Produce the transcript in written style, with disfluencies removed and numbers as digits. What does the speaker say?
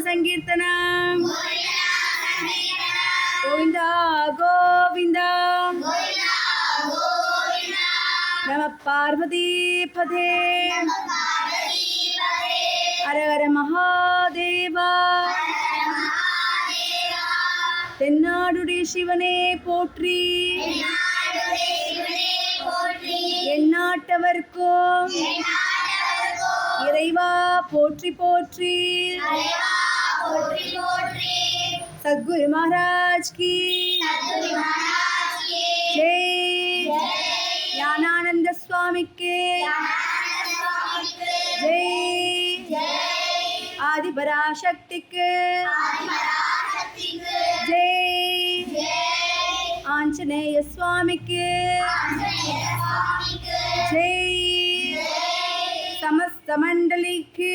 சங்கீர்த்தனம் கோவிந்தா கோவிந்தா நம பார்வதி பதே ஹர ஹர மகாதேவா தென்னாடுடைய சிவனே போற்றி எந்நாட்டவர்க்கும் இறைவா போற்றி போற்றி சத்குரு மகாராஜ் கி ஜெய் ஞானானந்த சுவாமிக்கு ஜெய் ஆதிபராசக்திக்கு ஜெய் ஆஞ்சநேய சுவாமிக்கு ஜெய் समस्त मंडली की